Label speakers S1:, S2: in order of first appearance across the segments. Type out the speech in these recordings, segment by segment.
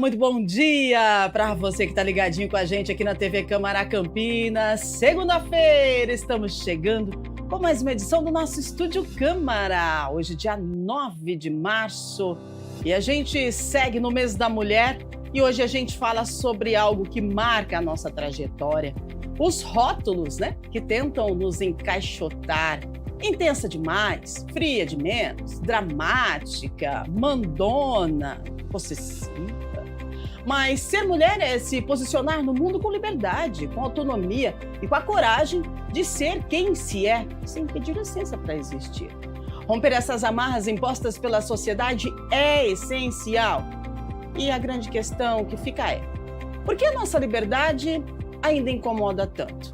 S1: muito bom dia para você que está ligadinho com a gente aqui na TV Câmara Campinas. Segunda-feira, estamos chegando com mais uma edição do nosso Estúdio Câmara. Hoje, dia 9 de março, e a gente segue no mês da mulher e hoje a gente fala sobre algo que marca a nossa trajetória. Os rótulos, né, que tentam nos encaixotar. Intensa demais, fria de menos, dramática, mandona, possessiva. Mas ser mulher é se posicionar no mundo com liberdade, com autonomia e com a coragem de ser quem se é, sem pedir licença para existir. Romper essas amarras impostas pela sociedade é essencial. E a grande questão que fica é: por que a nossa liberdade ainda incomoda tanto?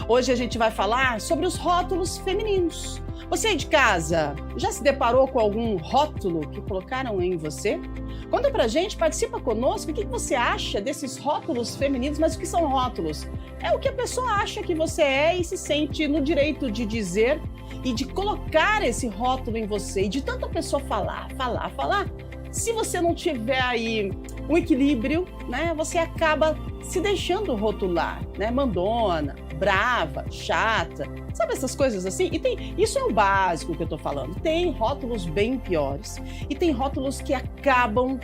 S1: Hoje a gente vai falar sobre os rótulos femininos. Você aí de casa já se deparou com algum rótulo que colocaram em você? Conta pra gente, participa conosco, o que você acha desses rótulos femininos, mas o que são rótulos? É o que a pessoa acha que você é e se sente no direito de dizer e de colocar esse rótulo em você. E de tanta pessoa falar, se você não tiver aí um equilíbrio, né, você acaba se deixando rotular, né? Mandona, brava, chata, sabe essas coisas assim? E isso é o básico que eu tô falando. Tem rótulos bem piores e tem rótulos que acabam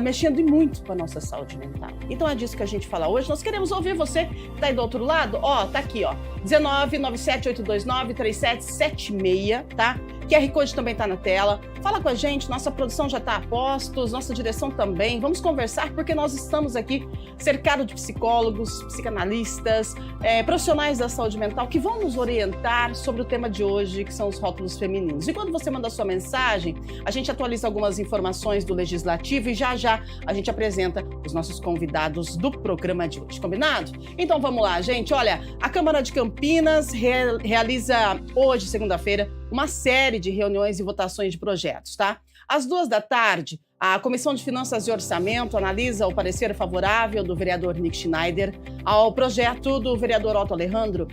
S1: mexendo muito com a nossa saúde mental. Então é disso que a gente fala hoje. Nós queremos ouvir você que tá aí do outro lado. Ó, tá aqui, ó, 19978293776, tá? QR Code também tá na tela. Fala com a gente, nossa produção já tá a postos, nossa direção também. Vamos conversar porque nós estamos aqui cercados de psicólogos, psicanalistas, profissionais da saúde mental que vão nos orientar sobre o tema de hoje, que são os rótulos femininos. E quando você manda a sua mensagem, a gente atualiza algumas informações do Legislativo e já a gente apresenta os nossos convidados do programa de hoje, combinado? Então vamos lá, gente. Olha, a Câmara de Campinas realiza hoje, segunda-feira, uma série de reuniões e votações de projetos, tá? Às 14h, a Comissão de Finanças e Orçamento analisa o parecer favorável do vereador Nick Schneider ao projeto do vereador Otto Alejandro,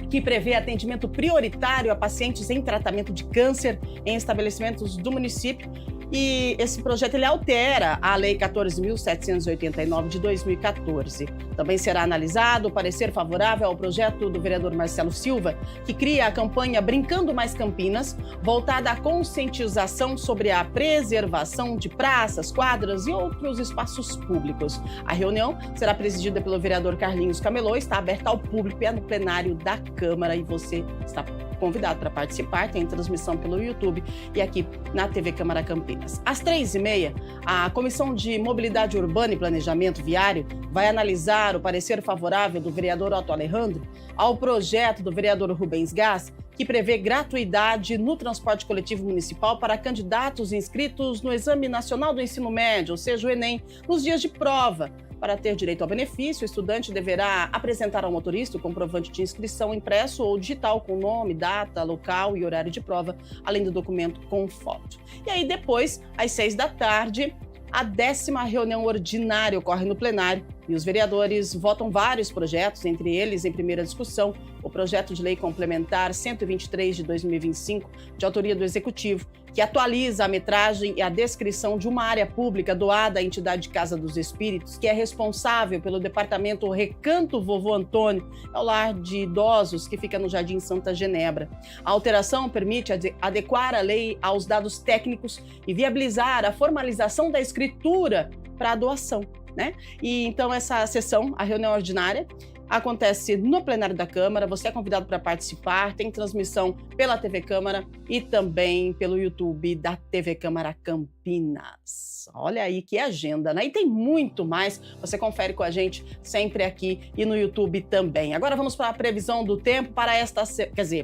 S1: que prevê atendimento prioritário a pacientes em tratamento de câncer em estabelecimentos do município. E esse projeto ele altera a Lei 14.789 de 2014. Também será analisado o parecer favorável ao projeto do vereador Marcelo Silva, que cria a campanha Brincando Mais Campinas, voltada à conscientização sobre a preservação de praças, quadras e outros espaços públicos. A reunião será presidida pelo vereador Carlinhos Camelô, está aberta ao público e é no plenário da Câmara e você está convidado para participar. Tem transmissão pelo YouTube e aqui na TV Câmara Campinas. Às 15h30, a Comissão de Mobilidade Urbana e Planejamento Viário vai analisar o parecer favorável do vereador Otto Alejandro ao projeto do vereador Rubens Gás, que prevê gratuidade no transporte coletivo municipal para candidatos inscritos no Exame Nacional do Ensino Médio, ou seja, o Enem, nos dias de prova. Para ter direito ao benefício, o estudante deverá apresentar ao motorista o comprovante de inscrição impresso ou digital com nome, data, local e horário de prova, além do documento com foto. E aí depois, às 18h, a 10ª reunião ordinária ocorre no plenário e os vereadores votam vários projetos, entre eles, em primeira discussão, o projeto de lei complementar 123 de 2025, de autoria do Executivo, que atualiza a metragem e a descrição de uma área pública doada à entidade Casa dos Espíritos, que é responsável pelo departamento Recanto Vovô Antônio, é o lar de idosos que fica no Jardim Santa Genebra. A alteração permite adequar a lei aos dados técnicos e viabilizar a formalização da escritura para a doação, né? E então essa sessão, a reunião ordinária, acontece no plenário da Câmara. Você é convidado para participar, tem transmissão pela TV Câmara e também pelo YouTube da TV Câmara Campinas. Olha aí que agenda, né? E tem muito mais, você confere com a gente sempre aqui e no YouTube também. Agora vamos para a previsão do tempo para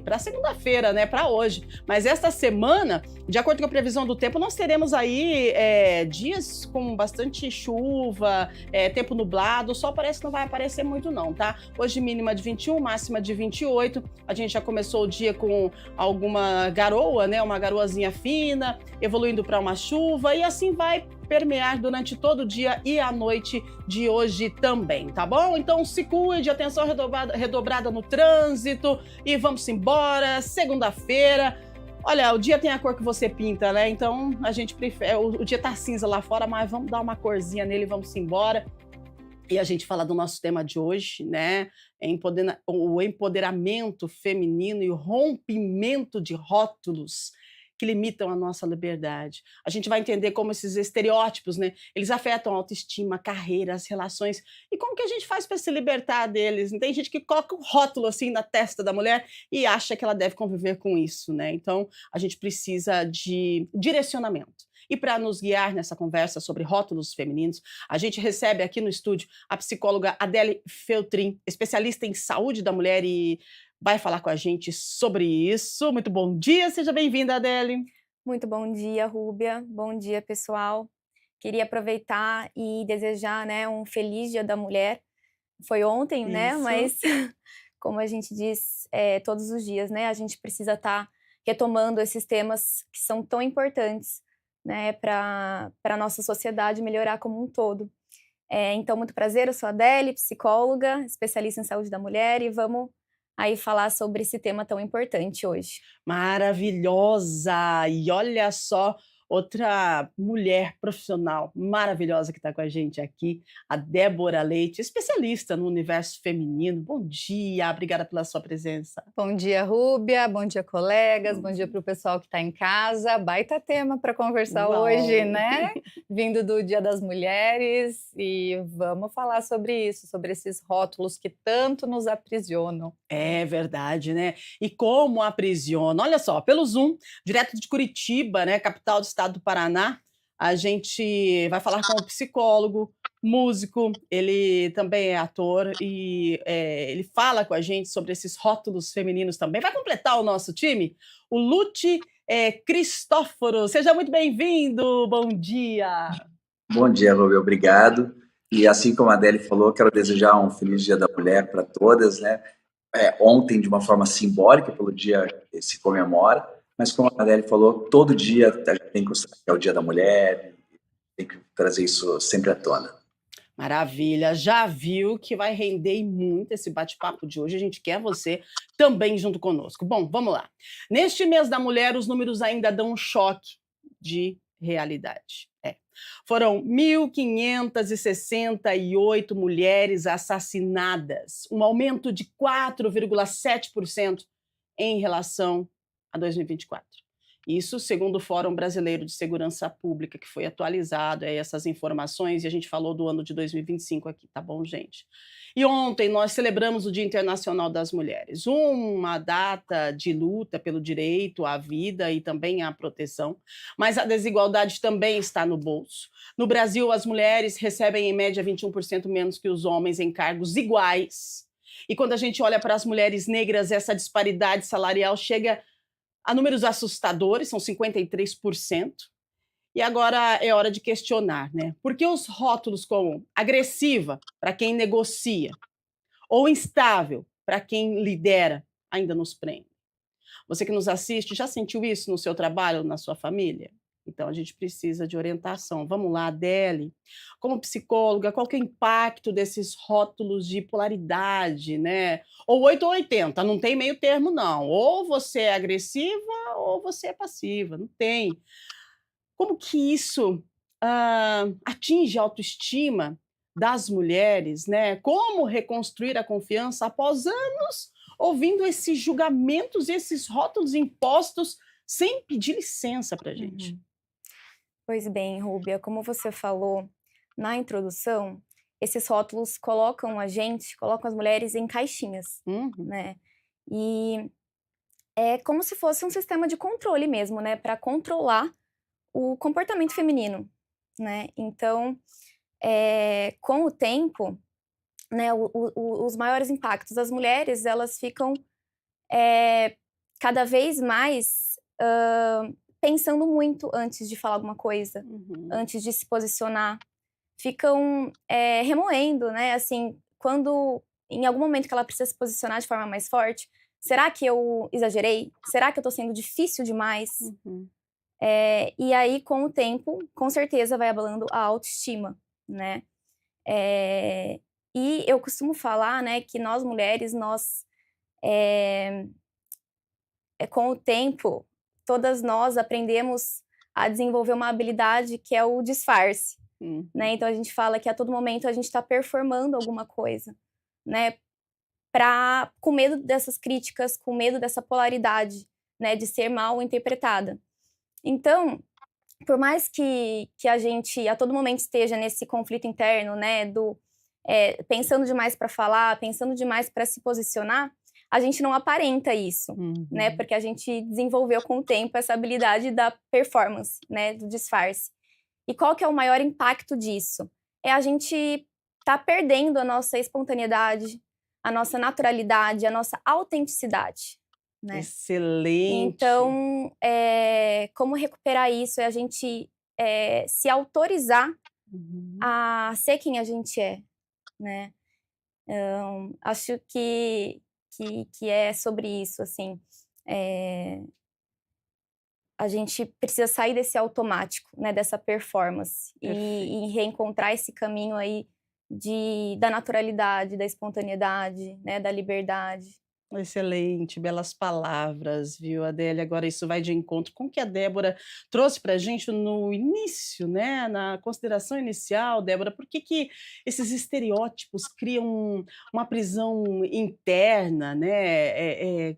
S1: para segunda-feira, né? Para hoje. Mas esta semana, de acordo com a previsão do tempo, nós teremos aí dias com bastante chuva, tempo nublado, o sol parece que não vai aparecer muito não, tá? Hoje mínima de 21, máxima de 28. A gente já começou o dia com alguma garoa, né? Uma garoazinha fina, evoluindo para uma chuva e assim vai permear durante todo o dia e a noite de hoje também, tá bom? Então se cuide, atenção redobrada no trânsito e vamos embora, segunda-feira. Olha, o dia tem a cor que você pinta, né? Então a gente prefere. O dia tá cinza lá fora, mas vamos dar uma corzinha nele e vamos embora. E a gente fala do nosso tema de hoje, né? O empoderamento feminino e o rompimento de rótulos que limitam a nossa liberdade. A gente vai entender como esses estereótipos, né? Eles afetam a autoestima, a carreira, as relações e como que a gente faz para se libertar deles. Tem gente que coloca um rótulo assim na testa da mulher e acha que ela deve conviver com isso, né? Então a gente precisa de direcionamento. E para nos guiar nessa conversa sobre rótulos femininos, a gente recebe aqui no estúdio a psicóloga Adele Feltrin, especialista em saúde da mulher e vai falar com a gente sobre isso. Muito bom dia, seja bem-vinda, Adele.
S2: Muito bom dia, Rúbia. Bom dia, pessoal. Queria aproveitar e desejar, né, um feliz Dia da Mulher. Foi ontem, né,
S1: Isso.
S2: mas como a gente diz, todos os dias, né, a gente precisa estar retomando esses temas que são tão importantes, né, para a nossa sociedade melhorar como um todo. Então, muito prazer, eu sou a Adele, psicóloga, especialista em saúde da mulher, e vamos aí falar sobre esse tema tão importante hoje.
S1: Maravilhosa! E olha só, outra mulher profissional maravilhosa que está com a gente aqui, a Débora Leite, especialista no universo feminino. Bom dia, obrigada pela sua presença.
S3: Bom dia, Rúbia. Bom dia, colegas. Bom dia
S1: Hum.
S3: para o pessoal que está em casa. Baita tema para conversar hoje,
S1: Uau!
S3: né? Vindo do Dia das Mulheres. E vamos falar sobre isso, sobre esses rótulos que tanto nos aprisionam.
S1: É verdade, né? E como aprisiona. Olha só, pelo Zoom, direto de Curitiba, né, capital do estado do Paraná, a gente vai falar com um psicólogo, músico, ele também é ator e ele fala com a gente sobre esses rótulos femininos também. Vai completar o nosso time, o Lute Cristóforo. Seja muito bem-vindo, bom dia.
S4: Bom dia, Rubio, obrigado. E assim como a Adele falou, quero desejar um feliz Dia da Mulher para todas, né? Ontem, de uma forma simbólica, pelo dia que se comemora, mas como a Adele falou, todo dia a gente tem que considerar que é o Dia da Mulher, tem que trazer isso sempre à tona.
S1: Maravilha, já viu que vai render muito esse bate-papo de hoje. A gente quer você também junto conosco. Bom, vamos lá. Neste mês da mulher, os números ainda dão um choque de realidade. Foram 1.568 mulheres assassinadas, um aumento de 4,7% em relação a 2024. Isso segundo o Fórum Brasileiro de Segurança Pública, que foi atualizado essas informações, e a gente falou do ano de 2025 aqui, tá bom, gente? E ontem nós celebramos o Dia Internacional das Mulheres, uma data de luta pelo direito à vida e também à proteção, mas a desigualdade também está no bolso. No Brasil, as mulheres recebem em média 21% menos que os homens em cargos iguais. E quando a gente olha para as mulheres negras, essa disparidade salarial chega a números assustadores, são 53%. E agora é hora de questionar, né? Por que os rótulos como agressiva para quem negocia ou instável para quem lidera ainda nos prendem? Você que nos assiste, já sentiu isso no seu trabalho, na sua família? Então a gente precisa de orientação. Vamos lá, Adele. Como psicóloga, qual que é o impacto desses rótulos de polaridade, né? Ou 8 ou 80, não tem meio termo, não. Ou você é agressiva ou você é passiva, não tem. Como que isso atinge a autoestima das mulheres, né? Como reconstruir a confiança após anos ouvindo esses julgamentos e esses rótulos impostos sem pedir licença para gente?
S2: Uhum. Pois bem, Rúbia, como você falou na introdução, esses rótulos colocam colocam as mulheres em caixinhas,
S1: Uhum.
S2: né? E é como se fosse um sistema de controle mesmo, né? Para controlar o comportamento feminino, né? Então, com o tempo, né, os maiores impactos, as mulheres, elas ficam cada vez mais pensando muito antes de falar alguma coisa,
S1: Uhum.
S2: antes de se posicionar, ficam remoendo, né? Assim, quando em algum momento que ela precisa se posicionar de forma mais forte, será que eu exagerei? Será que eu tô sendo difícil demais?
S1: Uhum.
S2: E aí, com o tempo, com certeza vai abalando a autoestima, né? E eu costumo falar, né, que nós mulheres, nós com o tempo, todas nós aprendemos a desenvolver uma habilidade que é o disfarce, né? Então a gente fala que a todo momento a gente está performando alguma coisa, né? Com medo dessas críticas, com medo dessa polaridade, né? De ser mal interpretada. Então, por mais que a gente a todo momento esteja nesse conflito interno, né? Pensando demais para falar, pensando demais para se posicionar, a gente não aparenta isso, né? Porque a gente desenvolveu com o tempo essa habilidade da performance, né? Do disfarce. E qual que é o maior impacto disso? É a gente tá perdendo a nossa espontaneidade, a nossa naturalidade, a nossa autenticidade, né?
S1: Excelente!
S2: Então, como recuperar isso? É a gente se autorizar a ser quem a gente é, né? Acho que é sobre isso, assim. A gente precisa sair desse automático, né? Dessa performance. E reencontrar esse caminho aí da naturalidade, da espontaneidade, né? Da liberdade.
S1: Excelente, belas palavras, viu, Adélia? Agora isso vai de encontro com o que a Débora trouxe para a gente no início, né? Na consideração inicial, Débora, por que esses estereótipos criam uma prisão interna, né?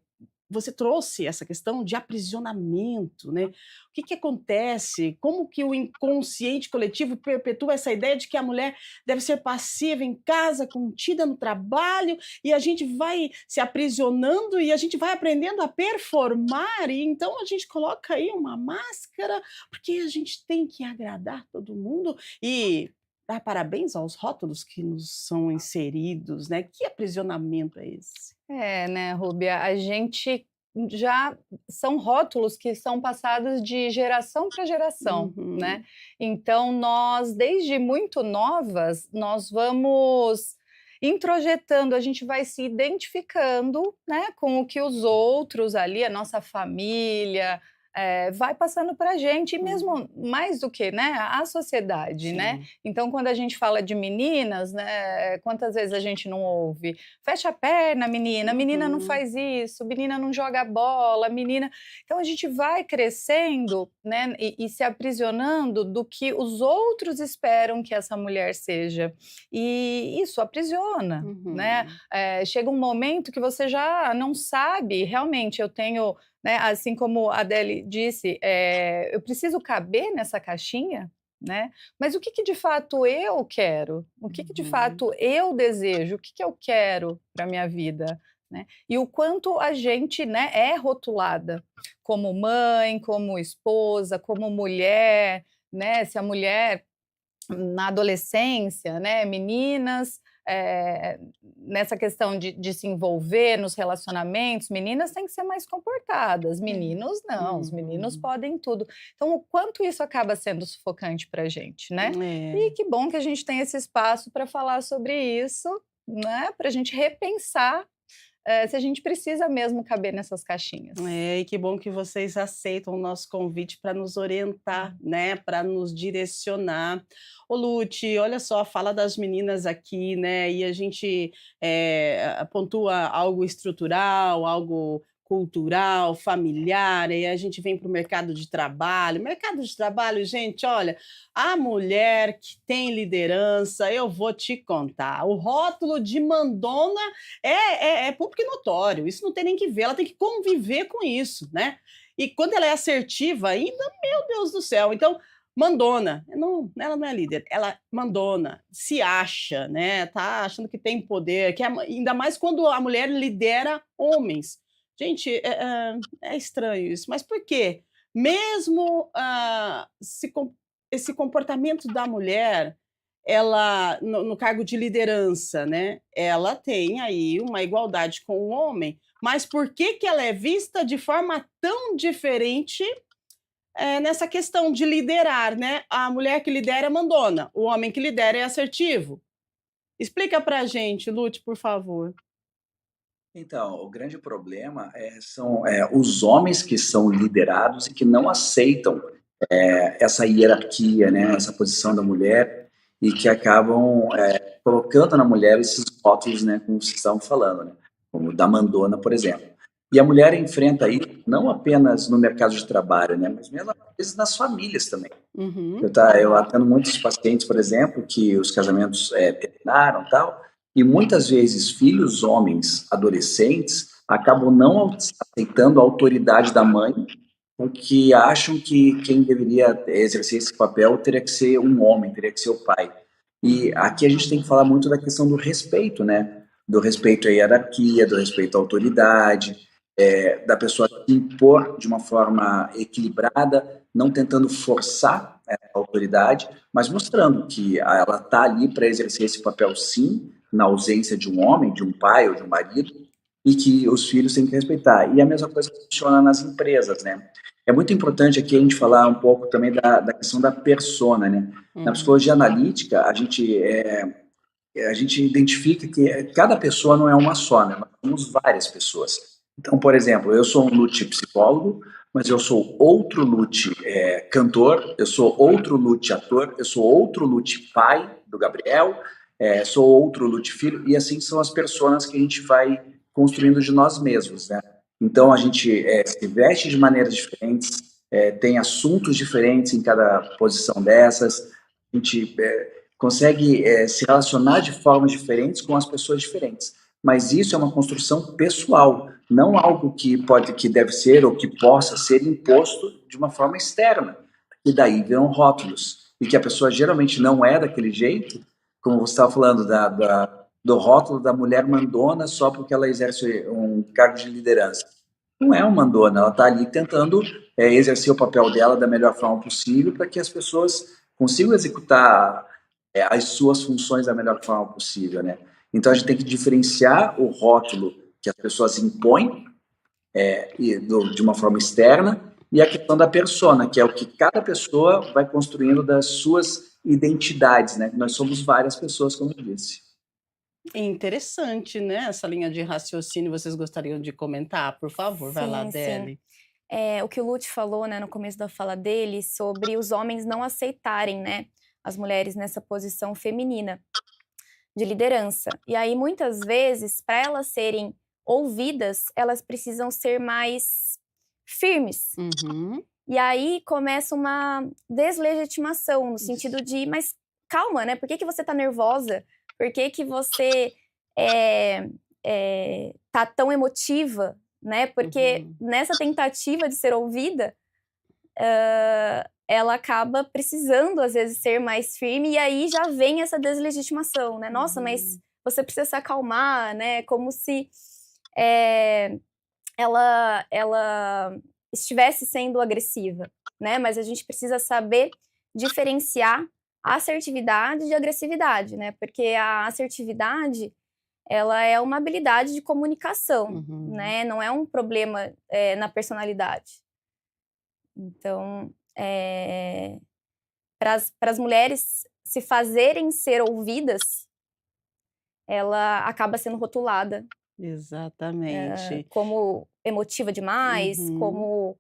S1: Você trouxe essa questão de aprisionamento, né? O que acontece? Como que o inconsciente coletivo perpetua essa ideia de que a mulher deve ser passiva em casa, contida no trabalho, e a gente vai se aprisionando e a gente vai aprendendo a performar, e então a gente coloca aí uma máscara, porque a gente tem que agradar todo mundo e dar parabéns aos rótulos que nos são inseridos, né? Que aprisionamento é esse?
S3: Né, Rúbia, a gente já são rótulos que são passados de geração para geração, né? Então nós, desde muito novas, nós vamos introjetando, a gente vai se identificando, né, com o que os outros ali, a nossa família, vai passando para a gente, e mesmo mais do que, né, a sociedade, né? Então, quando a gente fala de meninas, né, quantas vezes a gente não ouve? Fecha a perna, menina não faz isso, menina não joga bola, menina... Então, a gente vai crescendo, né, e se aprisionando do que os outros esperam que essa mulher seja. E isso aprisiona, né? Chega um momento que você já não sabe, realmente, eu tenho... Né, assim como a Adele disse, eu preciso caber nessa caixinha, né? Mas o que de fato eu quero? O que de fato eu desejo? O que eu quero para a minha vida? Né? E o quanto a gente, né, é rotulada como mãe, como esposa, como mulher, né? Se a mulher na adolescência, né, meninas... nessa questão de se envolver nos relacionamentos, meninas têm que ser mais comportadas, meninos não, os meninos podem tudo. Então, o quanto isso acaba sendo sufocante para a gente, né? E que bom que a gente tem esse espaço para falar sobre isso, né? Para a gente repensar se a gente precisa mesmo caber nessas caixinhas.
S1: E que bom que vocês aceitam o nosso convite para nos orientar, né, para nos direcionar. Ô, Lute, olha só, fala das meninas aqui, né, e a gente pontua algo estrutural, algo cultural, familiar, e a gente vem para o mercado de trabalho. Mercado de trabalho, gente, olha, a mulher que tem liderança, eu vou te contar, o rótulo de mandona é público e notório, isso não tem nem que ver, ela tem que conviver com isso, né? E quando ela é assertiva ainda, meu Deus do céu, então... Mandona, ela não é líder, ela mandona, se acha, né? Tá achando que tem poder, ainda mais quando a mulher lidera homens. Gente, é estranho isso, mas por quê? Mesmo esse comportamento da mulher, ela no cargo de liderança, né? Ela tem aí uma igualdade com o homem, mas por que ela é vista de forma tão diferente? Nessa questão de liderar, né? A mulher que lidera é mandona, o homem que lidera é assertivo. Explica pra gente, Lute, por favor.
S4: Então, o grande problema são os homens que são liderados e que não aceitam essa hierarquia, né? Essa posição da mulher, e que acabam colocando na mulher esses rótulos, né? Como vocês estavam falando, né? Como da mandona, por exemplo. E a mulher enfrenta aí não apenas no mercado de trabalho, né, mas mesmo às vezes nas famílias também.
S1: Uhum.
S4: Eu atendo muitos pacientes, por exemplo, que os casamentos terminaram e tal, e muitas vezes filhos homens adolescentes acabam não aceitando a autoridade da mãe, porque acham que quem deveria exercer esse papel teria que ser um homem, teria que ser o pai. E aqui a gente tem que falar muito da questão do respeito, né? Do respeito à hierarquia, do respeito à autoridade, da pessoa se impor de uma forma equilibrada, não tentando forçar a autoridade, mas mostrando que ela está ali para exercer esse papel, sim, na ausência de um homem, de um pai ou de um marido, e que os filhos têm que respeitar. E a mesma coisa funciona nas empresas, né? É muito importante aqui a gente falar um pouco também da questão da persona, né? Na psicologia analítica, a gente identifica que cada pessoa não é uma só, né? Nós somos várias pessoas. Então, por exemplo, eu sou um lute psicólogo, mas eu sou outro lute cantor, eu sou outro lute ator, eu sou outro lute pai do Gabriel, sou outro lute filho, e assim são as personas que a gente vai construindo de nós mesmos, né? Então, a gente se veste de maneiras diferentes, tem assuntos diferentes em cada posição dessas, a gente consegue se relacionar de formas diferentes com as pessoas diferentes. Mas isso é uma construção pessoal, não algo que deve ser ou que possa ser imposto de uma forma externa. E daí viram rótulos. E que a pessoa geralmente não é daquele jeito, como você estava falando, do rótulo da mulher mandona só porque ela exerce um cargo de liderança. Não é uma mandona, ela está ali tentando exercer o papel dela da melhor forma possível para que as pessoas consigam executar as suas funções da melhor forma possível, né? Então a gente tem que diferenciar o rótulo que as pessoas impõem de uma forma externa e a questão da persona, que é o que cada pessoa vai construindo das suas identidades, né? Nós somos várias pessoas, como eu disse.
S1: Interessante, né, essa linha de raciocínio. Vocês gostariam de comentar? Por favor, vai lá,
S2: Sim, sim.
S1: Adele.
S2: O que o Lute falou, né, no começo da fala dele, sobre os homens não aceitarem, né, as mulheres nessa posição feminina de liderança. E aí, muitas vezes, para elas serem ouvidas, elas precisam ser mais firmes.
S1: Uhum.
S2: E aí começa uma deslegitimação, no sentido de, mas calma, né? Por que você tá nervosa? Por que você tá tão emotiva, né? Porque nessa tentativa de ser ouvida, ela acaba precisando, às vezes, ser mais firme, e aí já vem essa deslegitimação, né? Nossa, mas você precisa se acalmar, né? Como se ela estivesse sendo agressiva, né? Mas a gente precisa saber diferenciar a assertividade de agressividade, né? Porque a assertividade, ela é uma habilidade de comunicação, né? Não é um problema na personalidade. Então, para as mulheres se fazerem ser ouvidas, ela acaba sendo rotulada
S1: Exatamente.
S2: como emotiva demais, como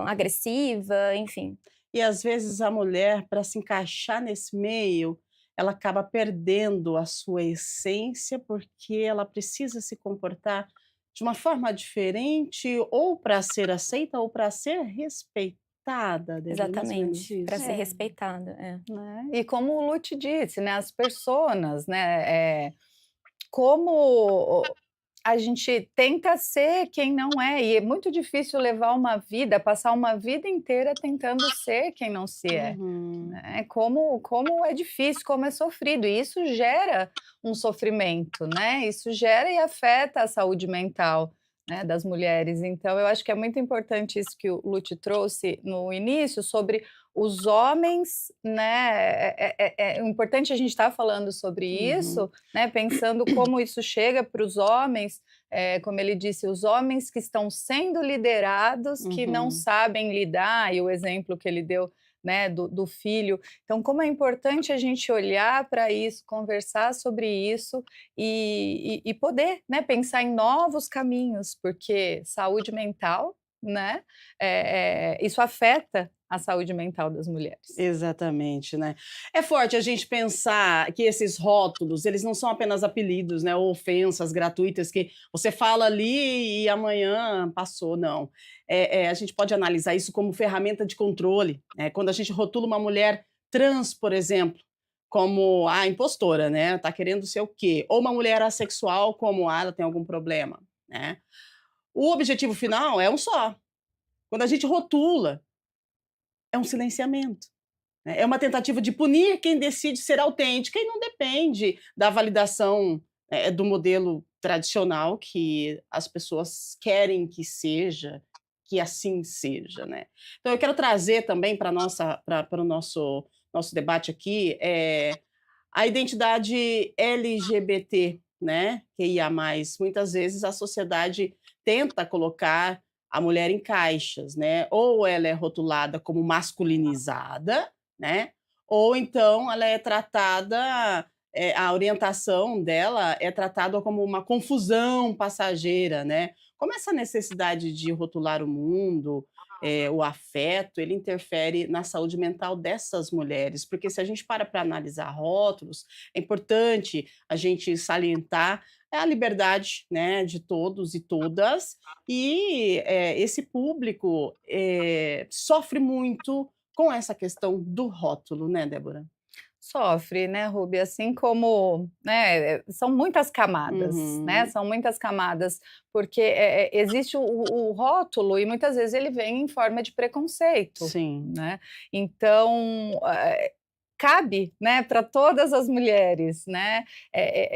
S2: agressiva, enfim.
S1: E às vezes a mulher, para se encaixar nesse meio, ela acaba perdendo a sua essência, porque ela precisa se comportar de uma forma diferente, ou para ser aceita, ou para ser respeitada, Adele, mais ou menos
S2: Exatamente, para
S1: isso?
S2: ser respeitada,
S3: Né? E como o Lute disse, né, as personas, né, como a gente tenta ser quem não é, e é muito difícil levar uma vida, passar uma vida inteira tentando ser quem não se é. Né? Como é difícil, como é sofrido, e isso gera um sofrimento, né? Isso gera e afeta a saúde mental, né, das mulheres. Então, eu acho que é muito importante isso que o Lute trouxe no início, sobre os homens, né? É importante a gente estar falando sobre isso, né? Pensando como isso chega para os homens, como ele disse, os homens que estão sendo liderados, que não sabem lidar, e o exemplo que ele deu, né, do filho. Então, como é importante a gente olhar para isso, conversar sobre isso e poder, né, pensar em novos caminhos, porque saúde mental né, isso afeta a saúde mental das mulheres.
S1: Exatamente, né? É forte a gente pensar que esses rótulos, eles não são apenas apelidos, né, ou ofensas gratuitas que você fala ali e amanhã passou, não. A gente pode analisar isso como ferramenta de controle, né? Quando a gente rotula uma mulher trans, por exemplo, como a impostora, né? Tá querendo ser o quê? Ou uma mulher assexual, como ela tem algum problema, né? O objetivo final é um só. Quando a gente rotula, é um silenciamento, né? É uma tentativa de punir quem decide ser autêntica e não depende da validação, do modelo tradicional que as pessoas querem que seja, que assim seja, né. Então eu quero trazer também para o nosso debate aqui, a identidade LGBT, né, QIA+. Muitas vezes a sociedade tenta colocar a mulher em caixas, né, ou ela é rotulada como masculinizada, né, ou então ela é tratada, a orientação dela é tratada como uma confusão passageira, né. Como essa necessidade de rotular o mundo, o afeto, ele interfere na saúde mental dessas mulheres, porque se a gente para analisar rótulos, é importante a gente salientar a liberdade, né, de todos e todas, e, esse público, sofre muito com essa questão do rótulo, né, Débora?
S3: Sofre, né, Ruby, assim como, né, são muitas camadas, né,
S1: Uhum.
S3: são muitas camadas, porque, existe o rótulo e muitas vezes ele vem em forma de preconceito,
S1: Sim.
S3: né, então, cabe, né, para todas as mulheres, né,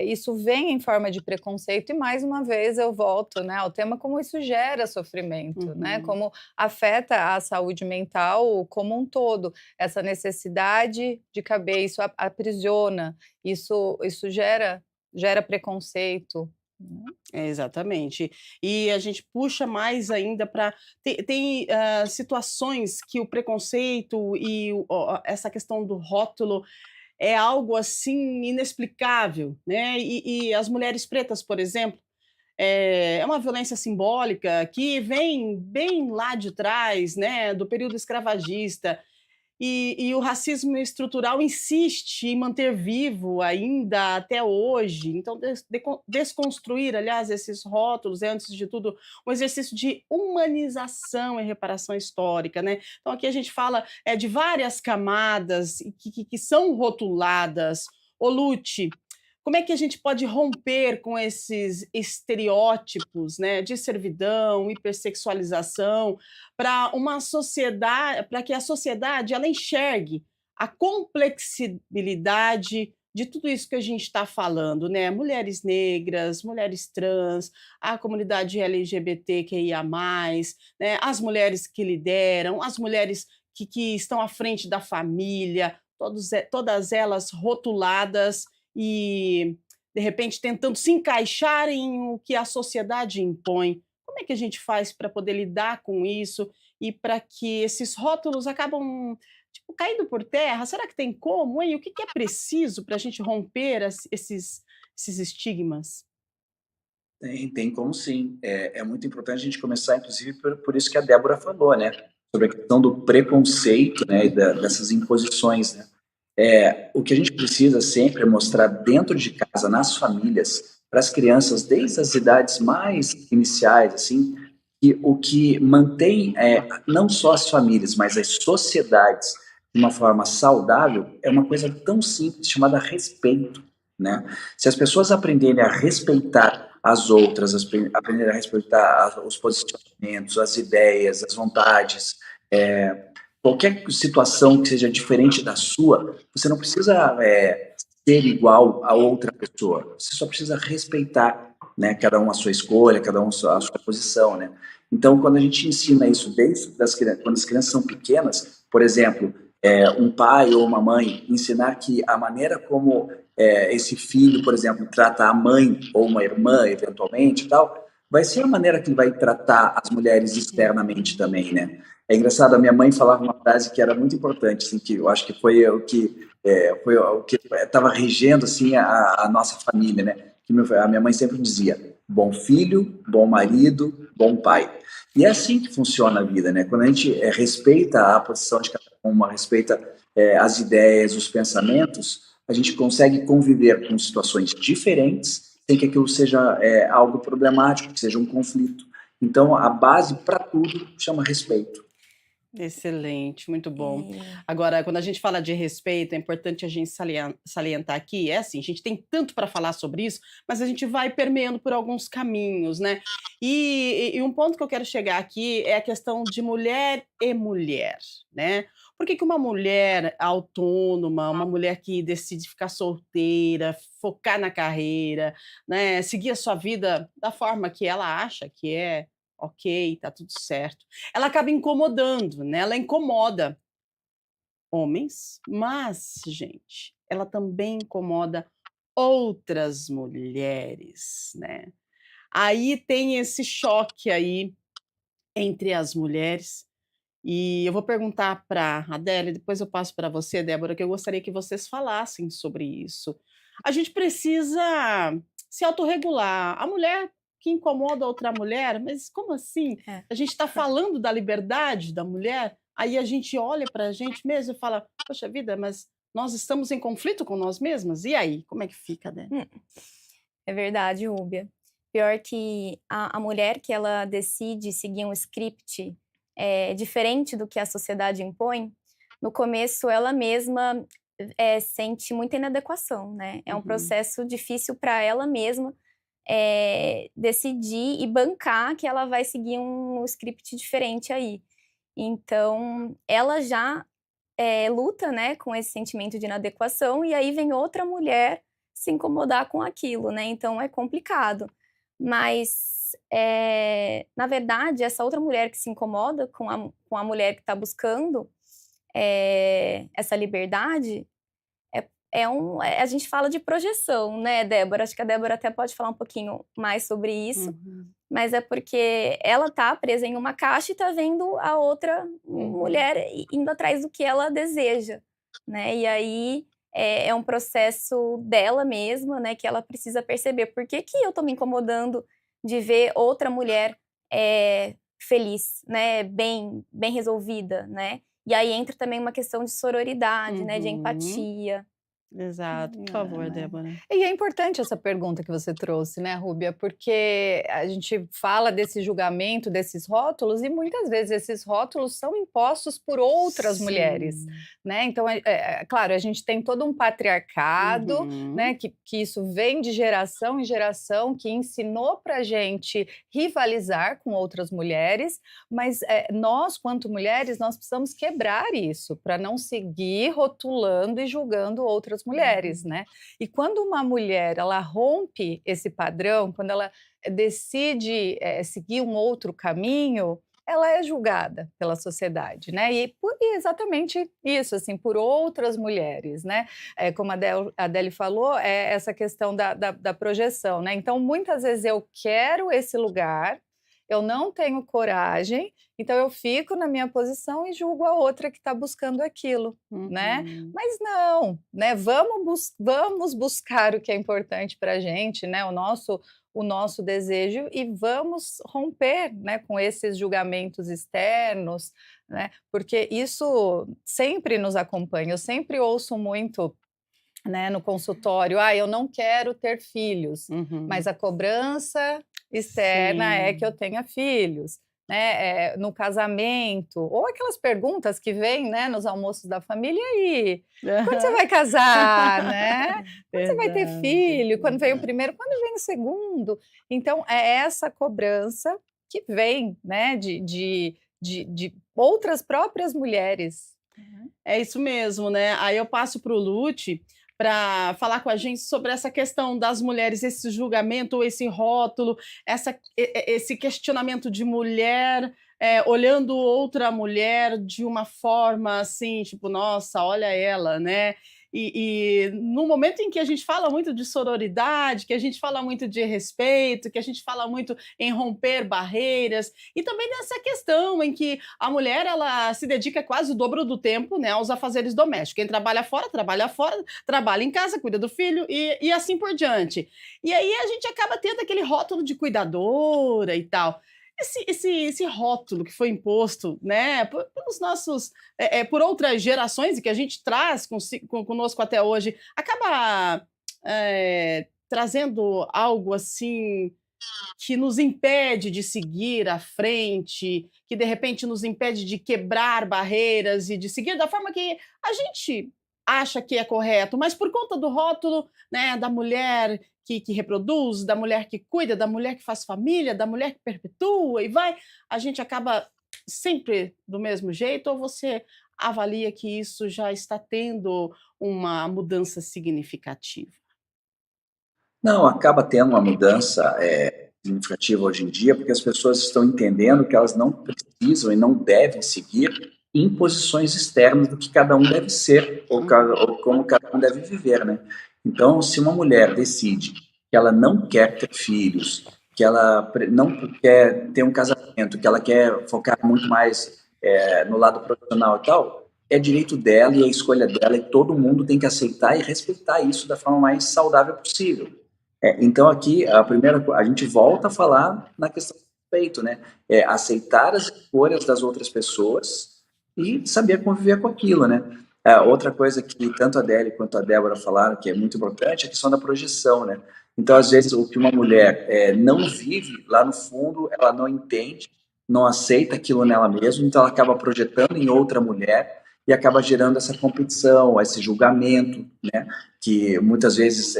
S3: isso vem em forma de preconceito e mais uma vez eu volto, né, ao tema como isso gera sofrimento, né,
S1: Uhum.
S3: como afeta a saúde mental como um todo, essa necessidade de caber, isso aprisiona, isso gera preconceito, né.
S1: Exatamente. E a gente puxa mais ainda para tem, situações que o preconceito e essa questão do rótulo é algo, assim, inexplicável, né, e as mulheres pretas, por exemplo, é uma violência simbólica que vem bem lá de trás, né, do período escravagista, e o racismo estrutural insiste em manter vivo ainda até hoje. Então, desconstruir, aliás, esses rótulos é, antes de tudo, um exercício de humanização e reparação histórica, né? Então, aqui a gente fala de várias camadas que são rotuladas. Ô, Lute, como é que a gente pode romper com esses estereótipos, né, de servidão, hipersexualização, para que a sociedade ela enxergue a complexibilidade de tudo isso que a gente está falando, né? Mulheres negras, mulheres trans, a comunidade LGBTQIA+, né? As mulheres que lideram, as mulheres que estão à frente da família, todas elas rotuladas e, de repente, tentando se encaixar em o que a sociedade impõe. Como é que a gente faz para poder lidar com isso e para que esses rótulos acabam, tipo, caindo por terra? Será que tem como, hein? O que é preciso para a gente romper esses estigmas?
S4: Tem como sim. É muito importante a gente começar, inclusive, por isso que a Débora falou, né? Sobre a questão do preconceito, né? E dessas imposições, né? O que a gente precisa sempre é mostrar dentro de casa, nas famílias, para as crianças, desde as idades mais iniciais, assim, que o que mantém não só as famílias, mas as sociedades de uma forma saudável é uma coisa tão simples chamada respeito, né? Se as pessoas aprenderem a respeitar as outras, aprenderem a respeitar os posicionamentos, as ideias, as vontades, qualquer situação que seja diferente da sua, você não precisa ser igual a outra pessoa. Você só precisa respeitar, né, cada um a sua escolha, cada um a sua posição, né? Então, quando a gente ensina isso quando as crianças são pequenas, por exemplo, um pai ou uma mãe ensinar que a maneira como esse filho, por exemplo, trata a mãe ou uma irmã, eventualmente, e tal, vai ser a maneira que ele vai tratar as mulheres externamente também, né? É engraçado, a minha mãe falava uma frase que era muito importante, assim, que eu acho que foi o que estava regendo assim, a nossa família, né? Que a minha mãe sempre dizia: bom filho, bom marido, bom pai. E é assim que funciona a vida, né? Quando a gente respeita a posição de cada uma, respeita as ideias, os pensamentos, a gente consegue conviver com situações diferentes sem que aquilo seja algo problemático, que seja um conflito. Então, a base para tudo chama respeito.
S1: Excelente, muito bom.
S2: É.
S1: Agora, quando a gente fala de respeito, é importante a gente salientar aqui, é assim, a gente tem tanto para falar sobre isso, mas a gente vai permeando por alguns caminhos, né? E um ponto que eu quero chegar aqui é a questão de mulher e mulher, né? Por que que uma mulher autônoma, uma mulher que decide ficar solteira, focar na carreira, né, seguir a sua vida da forma que ela acha que é ok, tá tudo certo, ela acaba incomodando, né, ela incomoda homens, mas, gente, ela também incomoda outras mulheres, né. Aí tem esse choque aí entre as mulheres, e eu vou perguntar para a Adélia, depois eu passo para você, Débora, que eu gostaria que vocês falassem sobre isso. A gente precisa se autorregular. A mulher que incomoda outra mulher, mas como assim?
S2: É.
S1: A gente está falando da liberdade da mulher, aí a gente olha para a gente mesmo e fala: poxa vida, mas nós estamos em conflito com nós mesmas? E aí, como é que fica, né?
S2: É verdade, Rúbia. Pior que a mulher que ela decide seguir um script diferente do que a sociedade impõe, no começo ela mesma sente muita inadequação, né? É um
S1: Uhum.
S2: processo difícil para ela mesma decidir e bancar que ela vai seguir um script diferente aí. Então, ela já luta, né, com esse sentimento de inadequação, e aí vem outra mulher se incomodar com aquilo, né? Então é complicado. Mas, na verdade, essa outra mulher que se incomoda com a mulher que está buscando essa liberdade, a gente fala de projeção, né, Débora? Acho que a Débora até pode falar um pouquinho mais sobre isso, mas é porque ela tá presa em uma caixa e tá vendo a outra mulher indo atrás do que ela deseja, né? E aí é um processo dela mesma, né, que ela precisa perceber. Por que que eu tô me incomodando de ver outra mulher feliz, né, bem resolvida, né? E aí entra também uma questão de sororidade, né, de empatia.
S1: Exato. Por favor, Débora.
S3: E é importante essa pergunta que você trouxe, né, Rúbia? Porque a gente fala desse julgamento, desses rótulos, e muitas vezes esses rótulos são impostos por outras mulheres, né? Então, claro, a gente tem todo um patriarcado, né, que isso vem de geração em geração, que ensinou pra gente rivalizar com outras mulheres, mas nós, quanto mulheres, nós precisamos quebrar isso para não seguir rotulando e julgando outras mulheres, né? E quando uma mulher ela rompe esse padrão, quando ela decide seguir um outro caminho, ela é julgada pela sociedade, né? E exatamente isso, assim, por outras mulheres, né? Como a Adele falou, é essa questão da projeção, né? Então, muitas vezes eu quero esse lugar, eu não tenho coragem, então eu fico na minha posição e julgo a outra que está buscando aquilo, né? Mas não, né? Vamos buscar o que é importante para a gente, né? O nosso desejo, e vamos romper, né, com esses julgamentos externos, né? Porque isso sempre nos acompanha. Eu sempre ouço muito, né, no consultório: eu não quero ter filhos, mas a cobrança externa é que eu tenha filhos, né? No casamento, ou aquelas perguntas que vêm, né, nos almoços da família: e aí, quando você vai casar, né? Quando você vai ter filho? Quando vem o primeiro? Quando vem o segundo? Então, é essa cobrança que vem, né, de outras próprias mulheres.
S1: É isso mesmo, né? Aí eu passo para o Lute para falar com a gente sobre essa questão das mulheres, esse julgamento, esse rótulo, esse questionamento de mulher olhando outra mulher de uma forma assim, tipo, nossa, olha ela, né? e no momento em que a gente fala muito de sororidade, que a gente fala muito de respeito, que a gente fala muito em romper barreiras, e também nessa questão em que a mulher ela se dedica quase o dobro do tempo, né, aos afazeres domésticos. Quem trabalha fora, trabalha em casa, cuida do filho e assim por diante. E aí a gente acaba tendo aquele rótulo de cuidadora e tal. Esse rótulo que foi imposto, né, pelos nossos, por outras gerações e que a gente traz conosco até hoje, acaba trazendo algo assim que nos impede de seguir à frente, que de repente nos impede de quebrar barreiras e de seguir da forma que a gente acha que é correto, mas por conta do rótulo, né, da mulher que reproduz, da mulher que cuida, da mulher que faz família, da mulher que perpetua e vai, a gente acaba sempre do mesmo jeito ou você avalia que isso já está tendo uma mudança significativa?
S4: Não, acaba tendo uma mudança significativa hoje em dia, porque as pessoas estão entendendo que elas não precisam e não devem seguir imposições externas do que cada um deve ser ou como cada um deve viver, né? Então, se uma mulher decide que ela não quer ter filhos, que ela não quer ter um casamento, que ela quer focar muito mais no lado profissional e tal, é direito dela e é escolha dela e todo mundo tem que aceitar e respeitar isso da forma mais saudável possível. Então aqui a gente volta a falar na questão do respeito, né? Aceitar as escolhas das outras pessoas e saber conviver com aquilo, né? Outra coisa que tanto a Adele quanto a Débora falaram que é muito importante é a questão da projeção, né? Então às vezes o que uma mulher não vive lá no fundo, ela não entende, não aceita aquilo nela mesma, então ela acaba projetando em outra mulher e acaba gerando essa competição, esse julgamento, né? Que muitas vezes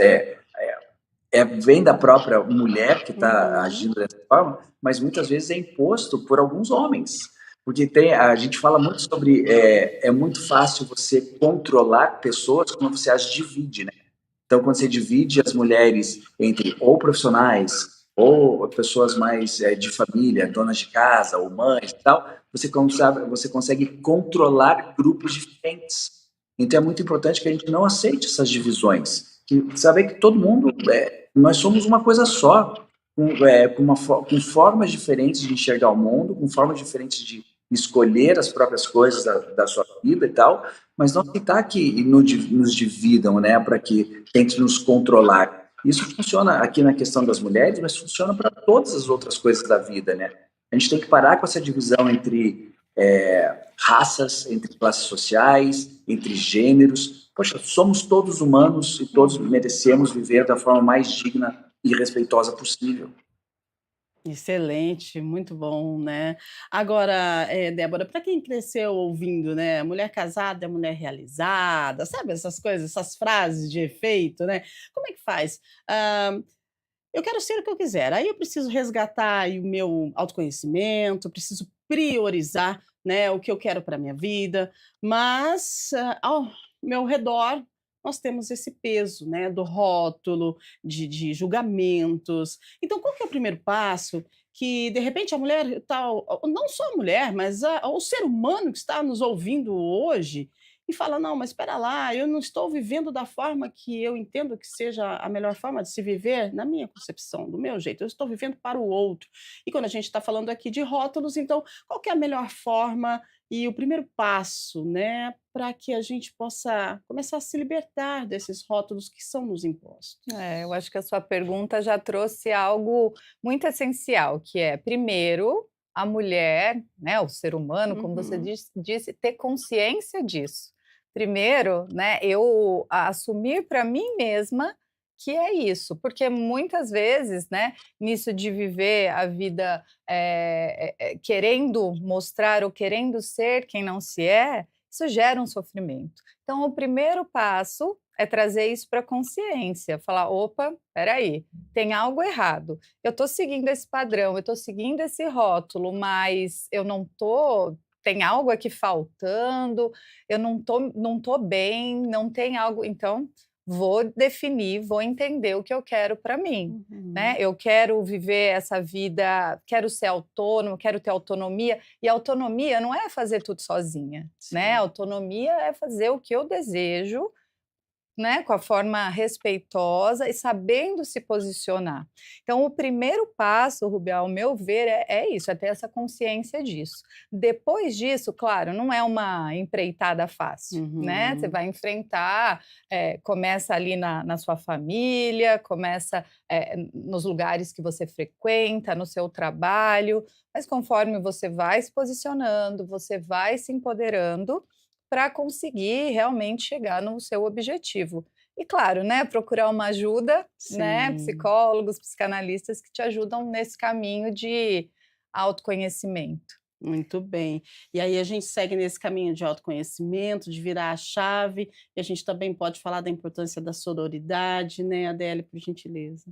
S4: vem da própria mulher que está agindo dessa forma, mas muitas vezes é imposto por alguns homens. Porque a gente fala muito sobre, é muito fácil você controlar pessoas quando você as divide, né? Então, quando você divide as mulheres entre ou profissionais ou pessoas mais de família, donas de casa ou mães e tal, você consegue controlar grupos diferentes. Então, é muito importante que a gente não aceite essas divisões. Saber que todo mundo, nós somos uma coisa só, com formas diferentes de enxergar o mundo, com formas diferentes de escolher as próprias coisas da sua vida e tal, mas não aceitar que nos dividam, né, para que tentem nos controlar. Isso funciona aqui na questão das mulheres, mas funciona para todas as outras coisas da vida, né? A gente tem que parar com essa divisão entre raças, entre classes sociais, entre gêneros. Poxa, somos todos humanos e todos merecemos viver da forma mais digna e respeitosa possível.
S1: Excelente, muito bom, né. Agora, Débora, para quem cresceu ouvindo, né, mulher casada é mulher realizada, sabe essas coisas, essas frases de efeito, né, como é que faz? Eu quero ser o que eu quiser, aí eu preciso resgatar aí o meu autoconhecimento, preciso priorizar, né, o que eu quero para minha vida, mas, ao meu redor nós temos esse peso, né, do rótulo, de julgamentos. Então qual que é o primeiro passo que, de repente, a mulher tal não só a mulher, mas o ser humano que está nos ouvindo hoje, e fala: "Não, mas espera lá, eu não estou vivendo da forma que eu entendo que seja a melhor forma de se viver na minha concepção, do meu jeito, eu estou vivendo para o outro". E quando a gente está falando aqui de rótulos, então, qual que é a melhor forma e o primeiro passo, né, para que a gente possa começar a se libertar desses rótulos que são nos impostos?
S3: Eu acho que a sua pergunta já trouxe algo muito essencial, que é, primeiro, a mulher, né, o ser humano, como você
S1: Uhum.
S3: disse, ter consciência disso. Primeiro, né, eu assumir para mim mesma que é isso, porque muitas vezes, né, nisso de viver a vida querendo mostrar ou querendo ser quem não se é, isso gera um sofrimento. Então, o primeiro passo é trazer isso para a consciência, falar: opa, espera aí, tem algo errado. Eu estou seguindo esse padrão, eu estou seguindo esse rótulo, mas eu não estou. Tem algo aqui faltando, eu não tô bem, não tem algo. Então, vou definir, vou entender o que eu quero para mim. Né?
S1: Uhum.
S3: Eu quero viver essa vida, quero ser autônomo, quero ter autonomia. E autonomia não é fazer tudo sozinha, né?
S1: Sim.
S3: Autonomia é fazer o que eu desejo né, com a forma respeitosa e sabendo se posicionar. Então, o primeiro passo, Rubial, ao meu ver, é isso, é ter essa consciência disso. Depois disso, claro, não é uma empreitada fácil, né? Você vai enfrentar, começa ali na sua família, começa nos lugares que você frequenta, no seu trabalho, mas conforme você vai se posicionando, você vai se empoderando, para conseguir realmente chegar no seu objetivo. E claro, né, procurar uma ajuda, né, psicólogos, psicanalistas que te ajudam nesse caminho de autoconhecimento.
S1: Muito bem. E aí a gente segue nesse caminho de autoconhecimento, de virar a chave, e a gente também pode falar da importância da sororidade, né, Adélia, por gentileza.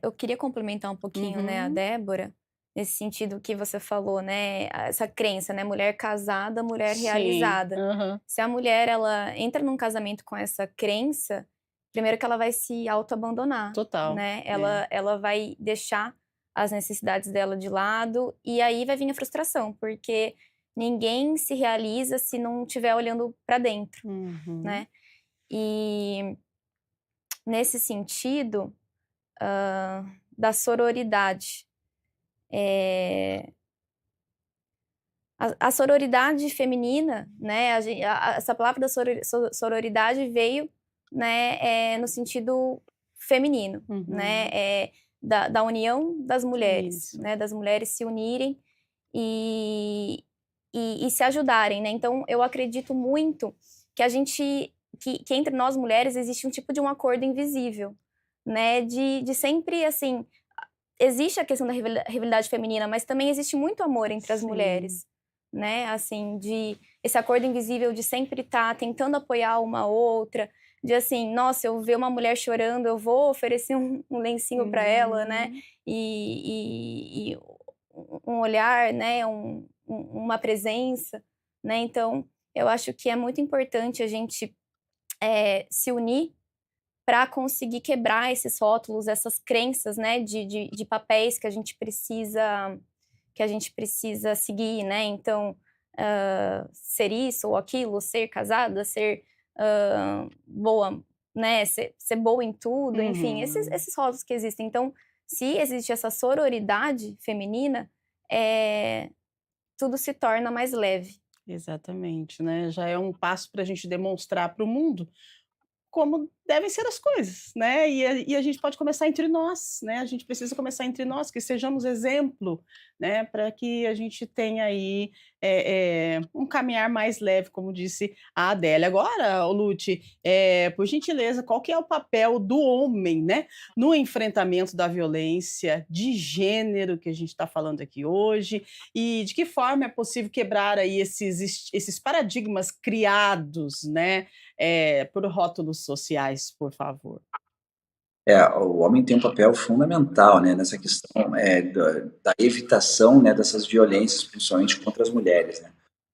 S2: Eu queria complementar um pouquinho, né, a Débora, nesse sentido que você falou, né, essa crença, né, mulher casada, mulher realizada. Se a mulher, ela entra num casamento com essa crença, primeiro que ela vai se auto-abandonar.
S1: Total.
S2: Né? Ela vai deixar as necessidades dela de lado, e aí vai vir a frustração, porque ninguém se realiza se não estiver olhando para dentro, né? E nesse sentido, da sororidade, a sororidade feminina, né, essa palavra da sororidade veio, né, no sentido feminino, né, da união das mulheres, né, das mulheres se unirem e se ajudarem, né. Então eu acredito muito que que entre nós mulheres existe um tipo de um acordo invisível, né, de sempre, assim, existe a questão da rivalidade feminina, mas também existe muito amor entre as mulheres, né? Assim, de esse acordo invisível de sempre estar tentando apoiar uma outra, de assim, nossa, eu ver uma mulher chorando, eu vou oferecer um lencinho para ela, né? E um olhar, né? Uma presença, né? Então, eu acho que é muito importante a gente se unir para conseguir quebrar esses rótulos, essas crenças, né, de papéis que a gente precisa seguir, né? Então, ser isso ou aquilo, ser casada, ser boa, né? Ser boa em tudo, enfim, esses rótulos que existem. Então, se existe essa sororidade feminina, tudo se torna mais leve.
S1: Exatamente, né? Já é um passo para a gente demonstrar para o mundo como devem ser as coisas, né? E a gente pode começar entre nós, né? A gente precisa começar entre nós, que sejamos exemplo, né? Para que a gente tenha aí um caminhar mais leve, como disse a Adélia. Agora, Lute, por gentileza, qual que é o papel do homem, né? No enfrentamento da violência de gênero que a gente está falando aqui hoje, e de que forma é possível quebrar aí esses paradigmas criados, né? Por rótulos sociais, por favor.
S4: O homem tem um papel fundamental, né, nessa questão da evitação, né, dessas violências, principalmente contra as mulheres, né.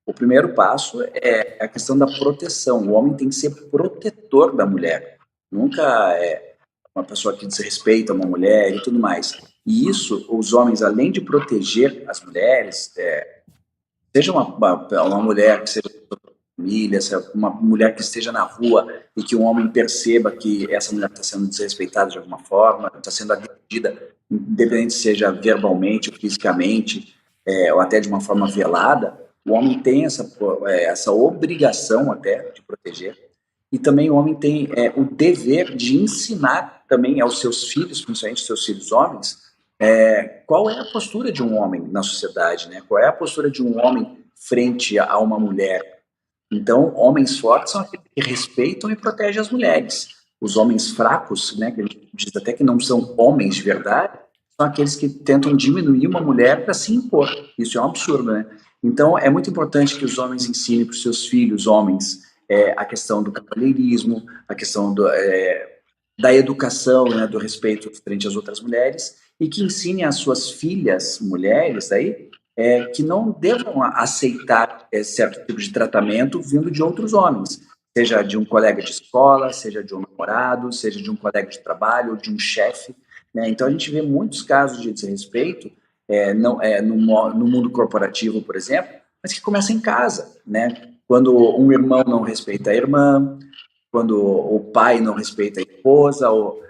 S4: O primeiro passo é a questão da proteção. O homem tem que ser protetor da mulher. Nunca é uma pessoa que desrespeita uma mulher e tudo mais. E isso, os homens, além de proteger as mulheres, seja uma mulher que seja família, uma mulher que esteja na rua e que um homem perceba que essa mulher está sendo desrespeitada de alguma forma, está sendo agredida, independente se seja verbalmente ou fisicamente, ou até de uma forma velada, o homem tem essa obrigação até de proteger. E também o homem tem o dever de ensinar também aos seus filhos, principalmente seus filhos homens, qual é a postura de um homem na sociedade, né? Qual é a postura de um homem frente a uma mulher. Então, homens fortes são aqueles que respeitam e protegem as mulheres. Os homens fracos, né, que a gente diz até que não são homens de verdade, são aqueles que tentam diminuir uma mulher para se impor. Isso é um absurdo, né? Então, é muito importante que os homens ensinem para os seus filhos, homens, a questão do cavalheirismo, a questão da educação, né, do respeito frente às outras mulheres, e que ensinem às suas filhas, mulheres, que não devam aceitar certo tipo de tratamento vindo de outros homens, seja de um colega de escola, seja de um namorado, seja de um colega de trabalho, ou de um chefe, né? Então a gente vê muitos casos de desrespeito no mundo corporativo, por exemplo, mas que começa em casa, né? Quando um irmão não respeita a irmã, quando o pai não respeita a esposa ou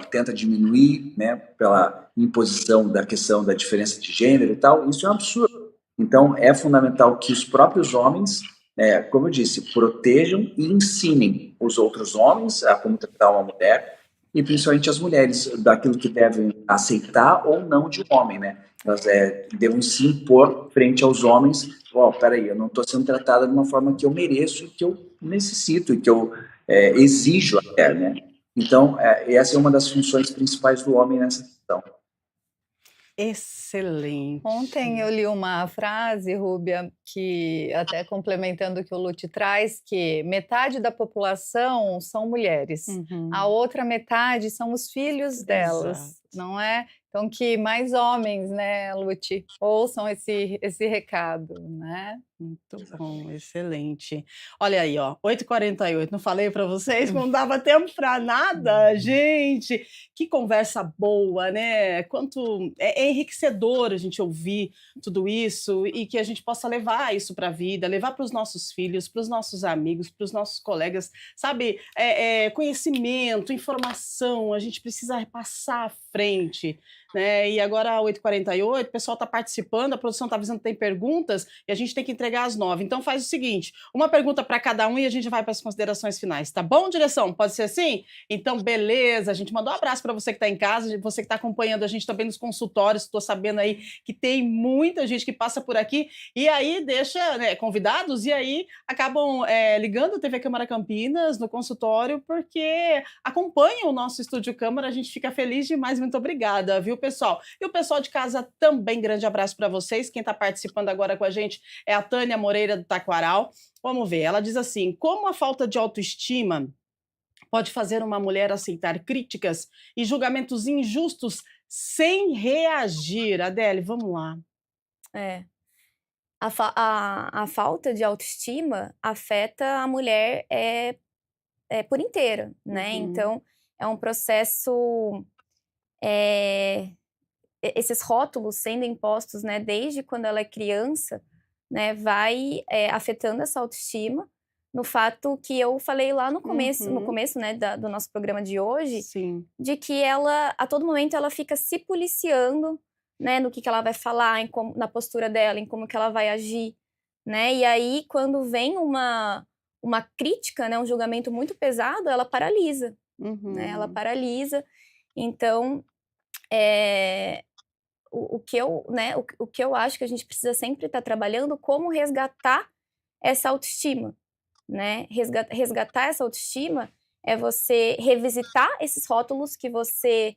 S4: tenta diminuir, né, pela imposição da questão da diferença de gênero e tal, isso é um absurdo. Então, é fundamental que os próprios homens, como eu disse, protejam e ensinem os outros homens a como tratar uma mulher, e principalmente as mulheres, daquilo que devem aceitar ou não de um homem, né? Elas devem se impor frente aos homens. Peraí, eu não estou sendo tratada de uma forma que eu mereço e que eu necessito e que eu exijo até, né? Então, essa é uma das funções principais do homem nessa questão.
S1: Excelente.
S3: Ontem eu li uma frase, Rúbia, que até complementando o que o Lute traz, que metade da população são mulheres, a outra metade são os filhos delas,
S1: Exato.
S3: não é? Então que mais homens, né, Lute, ouçam esse recado, né?
S1: Muito bom, excelente. Olha aí, ó, 8h48, não falei para vocês? Não dava tempo para nada, gente. Que conversa boa, né? Quanto é enriquecedor a gente ouvir tudo isso e que a gente possa levar isso para a vida, levar para os nossos filhos, para os nossos amigos, para os nossos colegas, sabe? Conhecimento, informação, a gente precisa passar à frente, né? E agora, 8h48, o pessoal está participando, a produção está avisando que tem perguntas e a gente tem que entregar às 9h. Então faz o seguinte, uma pergunta para cada um e a gente vai para as considerações finais, tá bom, direção? Pode ser assim? Então, beleza, a gente mandou um abraço para você que está em casa, você que está acompanhando a gente também nos consultórios, estou sabendo aí que tem muita gente que passa por aqui e aí deixa, né, convidados e aí acabam ligando a TV Câmara Campinas no consultório porque acompanham o nosso Estúdio Câmara, a gente fica feliz demais, muito obrigada, viu, pessoal? E o pessoal de casa também, grande abraço para vocês, quem está participando agora com a gente é a Tânia Moreira do Taquaral. Vamos ver, ela diz assim, como a falta de autoestima pode fazer uma mulher aceitar críticas e julgamentos injustos sem reagir? Adele, vamos lá.
S2: A falta de autoestima afeta a mulher por inteira, né? Então, é um processo... esses rótulos sendo impostos, né, desde quando ela é criança, né, vai afetando essa autoestima, no fato que eu falei lá no começo, né, do nosso programa de hoje,
S1: Sim.
S2: de que ela, a todo momento, ela fica se policiando, né, no que ela vai falar, na postura dela, em como que ela vai agir, né, e aí quando vem uma crítica, né, um julgamento muito pesado, ela paralisa, né, ela paralisa. Então, o que eu acho que a gente precisa sempre estar trabalhando, como resgatar essa autoestima, né? Resgatar essa autoestima é você revisitar esses rótulos que você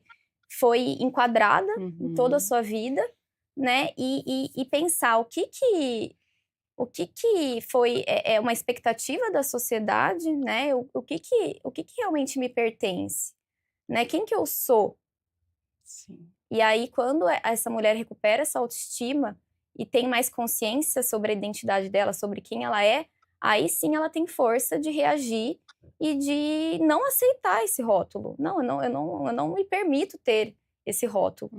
S2: foi enquadrada em toda a sua vida, né? E pensar o que foi uma expectativa da sociedade, né? O que realmente me pertence, né? Quem que eu sou?
S1: Sim.
S2: E aí, quando essa mulher recupera essa autoestima e tem mais consciência sobre a identidade dela, sobre quem ela é, aí sim ela tem força de reagir e de não aceitar esse rótulo. Eu não me permito ter esse rótulo.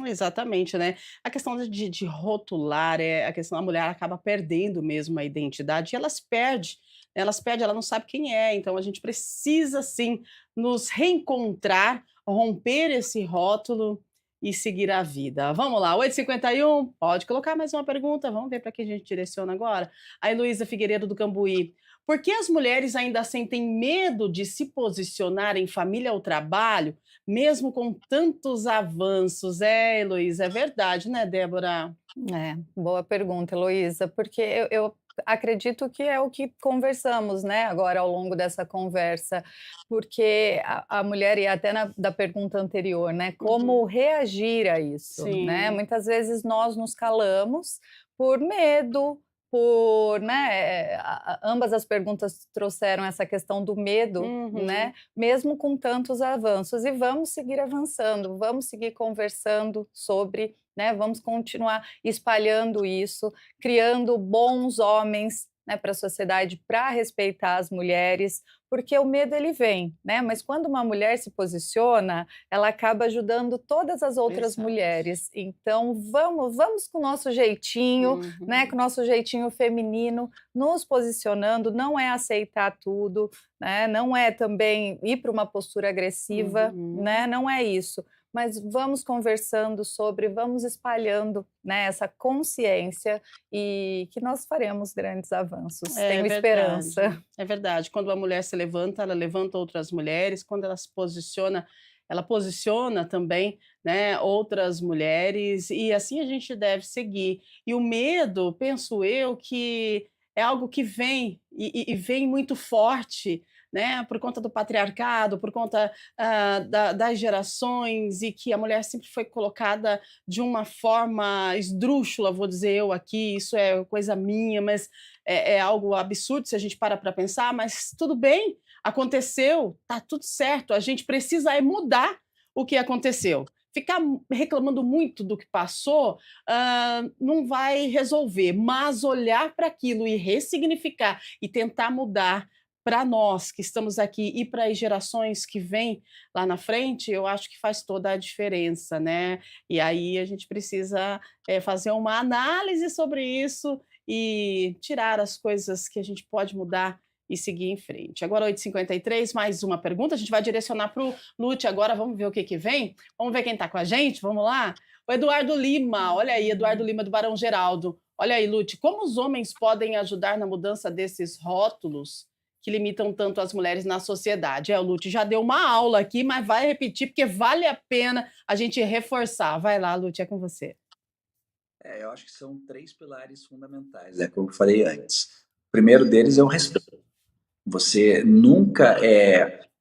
S1: Exatamente, né? A questão de rotular, a questão da mulher acaba perdendo mesmo a identidade e ela se perde, ela não sabe quem é, então a gente precisa sim nos reencontrar, romper esse rótulo e seguir a vida. Vamos lá, 8h51, pode colocar mais uma pergunta, vamos ver para quem a gente direciona agora. A Heloísa Figueiredo do Cambuí. Por que as mulheres ainda sentem medo de se posicionar em família ou trabalho, mesmo com tantos avanços? Heloísa, é verdade, né, Débora?
S3: Boa pergunta, Heloísa, porque eu acredito que é o que conversamos, né, agora ao longo dessa conversa, porque a mulher, e até da pergunta anterior, né, como reagir a isso, né? Muitas vezes nós nos calamos por medo, né, ambas as perguntas trouxeram essa questão do medo, né, mesmo com tantos avanços, e vamos seguir avançando, vamos seguir conversando sobre, né, vamos continuar espalhando isso, criando bons homens, né, para a sociedade para respeitar as mulheres, porque o medo ele vem, né? Mas quando uma mulher se posiciona, ela acaba ajudando todas as outras
S1: Exato.
S3: mulheres. Então vamos com o nosso jeitinho, né, com o nosso jeitinho feminino, nos posicionando, não é aceitar tudo, né? Não é também ir para uma postura agressiva, né? Não é isso. Mas vamos conversando sobre, vamos espalhando, né, essa consciência e que nós faremos grandes avanços. Tenho esperança.
S1: É verdade. Quando a mulher se levanta, ela levanta outras mulheres. Quando ela se posiciona, ela posiciona também, né, outras mulheres. E assim a gente deve seguir. E o medo, penso eu, que é algo que vem e vem muito forte, né, por conta do patriarcado, por conta das gerações e que a mulher sempre foi colocada de uma forma esdrúxula, vou dizer eu aqui, isso é coisa minha, mas é algo absurdo se a gente para pensar, mas tudo bem, aconteceu, tá tudo certo, a gente precisa é mudar o que aconteceu. Ficar reclamando muito do que passou não vai resolver, mas olhar para aquilo e ressignificar e tentar mudar para nós que estamos aqui e para as gerações que vêm lá na frente, eu acho que faz toda a diferença, né? E aí a gente precisa fazer uma análise sobre isso e tirar as coisas que a gente pode mudar e seguir em frente. Agora, 8h53, mais uma pergunta. A gente vai direcionar para o Lute agora. Vamos ver o que vem? Vamos ver quem está com a gente? Vamos lá? O Eduardo Lima. Olha aí, Eduardo Lima do Barão Geraldo. Olha aí, Lute, como os homens podem ajudar na mudança desses rótulos que limitam tanto as mulheres na sociedade? O Lute já deu uma aula aqui, mas vai repetir, porque vale a pena a gente reforçar. Vai lá, Lute, é com você.
S4: Eu acho que são 3 pilares fundamentais, como eu falei antes. O primeiro deles é o respeito. Você nunca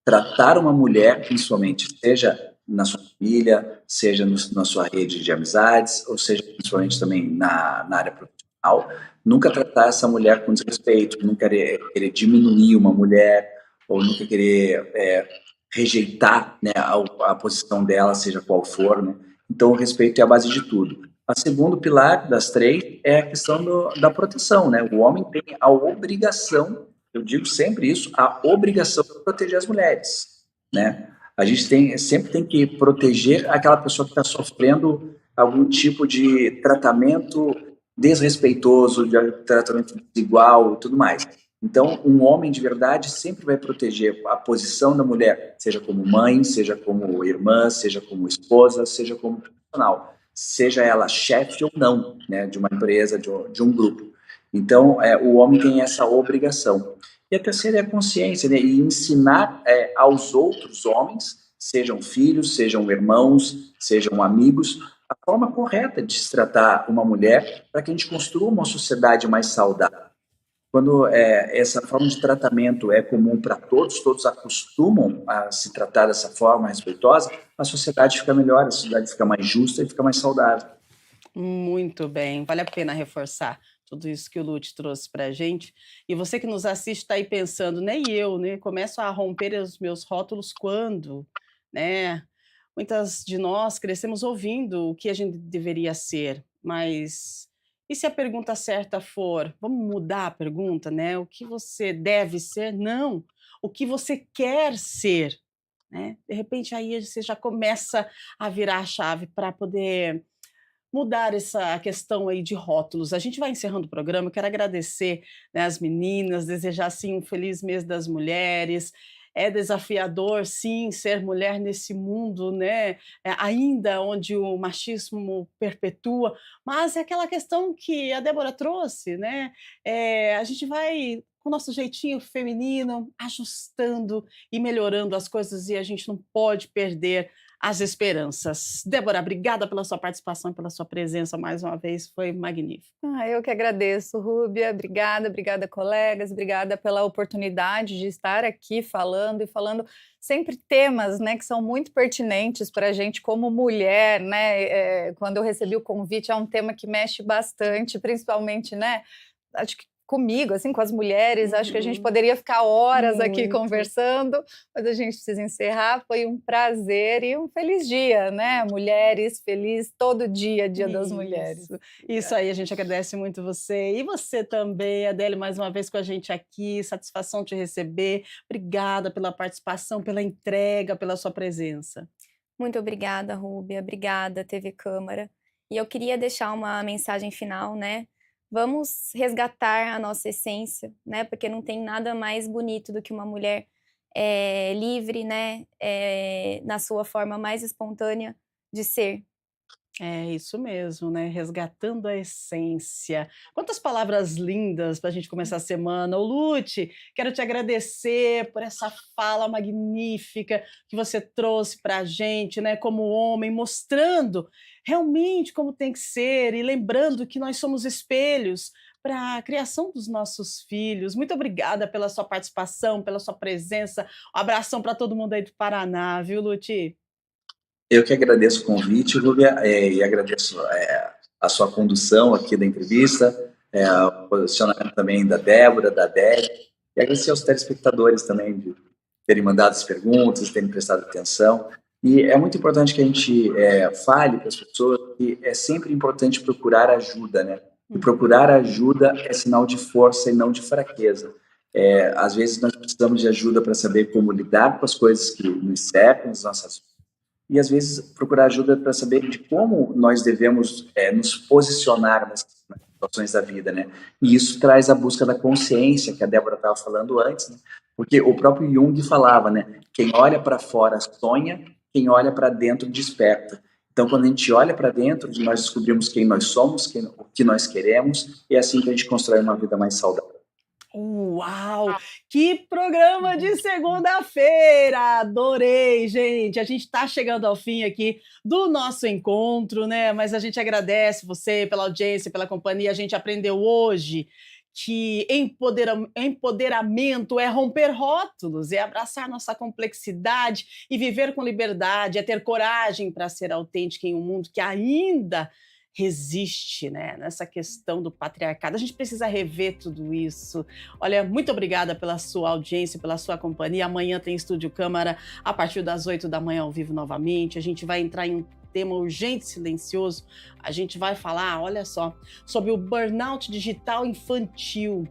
S4: tratar uma mulher, principalmente, seja na sua família, seja na sua rede de amizades, ou seja, principalmente também na área profissional, nunca tratar essa mulher com desrespeito, nunca querer diminuir uma mulher, ou nunca querer rejeitar, né, a posição dela, seja qual for, né? Então, o respeito é a base de tudo. O segundo pilar das 3 é a questão da proteção, né? O homem tem a obrigação, eu digo sempre isso, a obrigação de proteger as mulheres, né? A gente sempre tem que proteger aquela pessoa que está sofrendo algum tipo de tratamento desrespeitoso, de tratamento desigual e tudo mais. Então, um homem de verdade sempre vai proteger a posição da mulher, seja como mãe, seja como irmã, seja como esposa, seja como profissional, seja ela chefe ou não, né, de uma empresa, de um grupo. Então, o homem tem essa obrigação. E a terceira é a consciência, né, e ensinar aos outros homens, sejam filhos, sejam irmãos, sejam amigos, a forma correta de se tratar uma mulher para que a gente construa uma sociedade mais saudável. Quando essa forma de tratamento é comum para todos, todos acostumam a se tratar dessa forma respeitosa, a sociedade fica melhor, a sociedade fica mais justa e fica mais saudável.
S1: Muito bem, vale a pena reforçar tudo isso que o Lute trouxe para a gente. E você que nos assiste está aí pensando, nem eu, né? Começo a romper os meus rótulos quando, né? Muitas de nós crescemos ouvindo o que a gente deveria ser, mas e se a pergunta certa for, vamos mudar a pergunta, né? O que você deve ser? Não, o que você quer ser, né? De repente aí você já começa a virar a chave para poder mudar essa questão aí de rótulos. A gente vai encerrando o programa, eu quero agradecer, né, as meninas, desejar, assim, um feliz mês das mulheres. É desafiador, sim, ser mulher nesse mundo, né, ainda onde o machismo perpetua, mas é aquela questão que a Débora trouxe, né, a gente vai com o nosso jeitinho feminino, ajustando e melhorando as coisas e a gente não pode perder as esperanças. Débora, obrigada pela sua participação e pela sua presença mais uma vez, foi magnífico.
S3: Eu que agradeço, Rúbia, obrigada, colegas, obrigada pela oportunidade de estar aqui falando sempre temas, né, que são muito pertinentes para a gente como mulher, né, quando eu recebi o convite, é um tema que mexe bastante, principalmente, né, acho que comigo, assim, com as mulheres. Acho que a gente poderia ficar horas aqui
S1: Muito.
S3: conversando, mas a gente precisa encerrar. Foi um prazer e um feliz dia, né? Mulheres, feliz todo dia, Dia das Mulheres.
S1: Isso aí, a gente agradece muito você. E você também, Adele, mais uma vez com a gente aqui. Satisfação te receber. Obrigada pela participação, pela entrega, pela sua presença.
S2: Muito obrigada, Rúbia. Obrigada, TV Câmara. E eu queria deixar uma mensagem final, né? Vamos resgatar a nossa essência, né? Porque não tem nada mais bonito do que uma mulher livre, né? Na sua forma mais espontânea de ser.
S1: É isso mesmo, né? Resgatando a essência. Quantas palavras lindas para a gente começar a semana. Ô, Lute, quero te agradecer por essa fala magnífica que você trouxe para a gente, né? Como homem, mostrando realmente como tem que ser e lembrando que nós somos espelhos para a criação dos nossos filhos. Muito obrigada pela sua participação, pela sua presença. Um abração para todo mundo aí do Paraná, viu, Lute?
S4: Eu que agradeço o convite, Rúbia, e agradeço a sua condução aqui da entrevista, o posicionamento também da Débora, da Adele, e agradecer aos telespectadores também de terem mandado as perguntas, de terem prestado atenção. E é muito importante que a gente fale para as pessoas que é sempre importante procurar ajuda, né? E procurar ajuda é sinal de força e não de fraqueza. Às vezes nós precisamos de ajuda para saber como lidar com as coisas que nos cercam, as nossas, e às vezes procurar ajuda para saber de como nós devemos nos posicionar nas situações da vida, né? E isso traz a busca da consciência, que a Débora estava falando antes, né? Porque o próprio Jung falava, né? Quem olha para fora sonha, quem olha para dentro desperta. Então, quando a gente olha para dentro, nós descobrimos quem nós somos, o que nós queremos, e é assim que a gente constrói uma vida mais saudável.
S1: Uau! Que programa de segunda-feira! Adorei, gente! A gente está chegando ao fim aqui do nosso encontro, né? Mas a gente agradece você pela audiência, pela companhia. A gente aprendeu hoje que empoderamento é romper rótulos, é abraçar nossa complexidade e viver com liberdade, é ter coragem para ser autêntica em um mundo que ainda resiste, né, nessa questão do patriarcado. A gente precisa rever tudo isso. Olha, muito obrigada pela sua audiência, pela sua companhia. Amanhã tem Estúdio Câmara, a partir das 8 da manhã ao vivo novamente. A gente vai entrar em um tema urgente e silencioso. A gente vai falar, olha só, sobre o burnout digital infantil.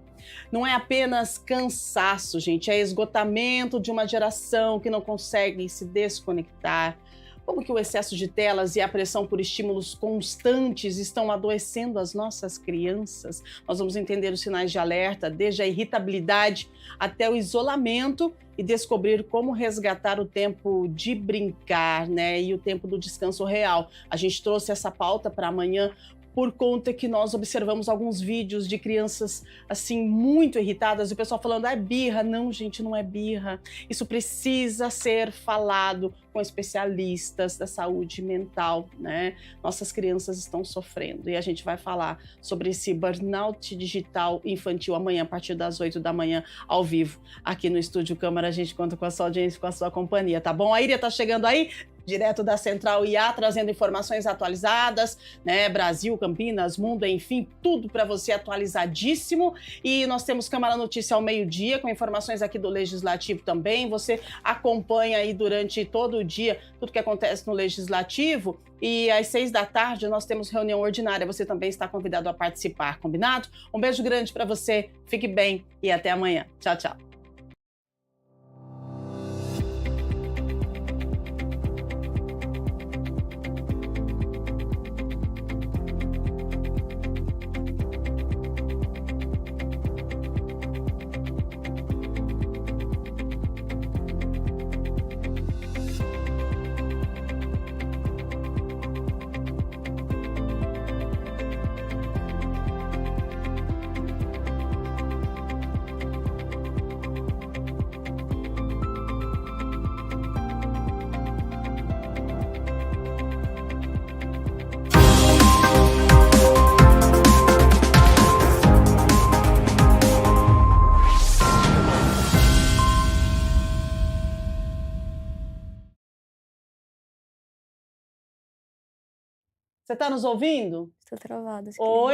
S1: Não é apenas cansaço, gente, é esgotamento de uma geração que não consegue se desconectar. Como que o excesso de telas e a pressão por estímulos constantes estão adoecendo as nossas crianças? Nós vamos entender os sinais de alerta, desde a irritabilidade até o isolamento, e descobrir como resgatar o tempo de brincar, né, e o tempo do descanso real. A gente trouxe essa pauta para amanhã por conta que nós observamos alguns vídeos de crianças, assim, muito irritadas, e o pessoal falando, é birra. Não, gente, não é birra. Isso precisa ser falado com especialistas da saúde mental, né? Nossas crianças estão sofrendo, e a gente vai falar sobre esse burnout digital infantil amanhã, a partir das 8 da manhã, ao vivo, aqui no Estúdio Câmara. A gente conta com a sua audiência, com a sua companhia, tá bom? A Iria tá chegando aí, direto da Central IA, trazendo informações atualizadas, né? Brasil, Campinas, mundo, enfim, tudo para você atualizadíssimo. E nós temos Câmara Notícia ao meio-dia, com informações aqui do Legislativo também. Você acompanha aí durante todo o dia tudo que acontece no Legislativo. E às 6 da tarde nós temos reunião ordinária. Você também está convidado a participar, combinado? Um beijo grande para você, fique bem e até amanhã. Tchau, tchau. Você está nos ouvindo?
S2: Estou travada.
S1: Oi?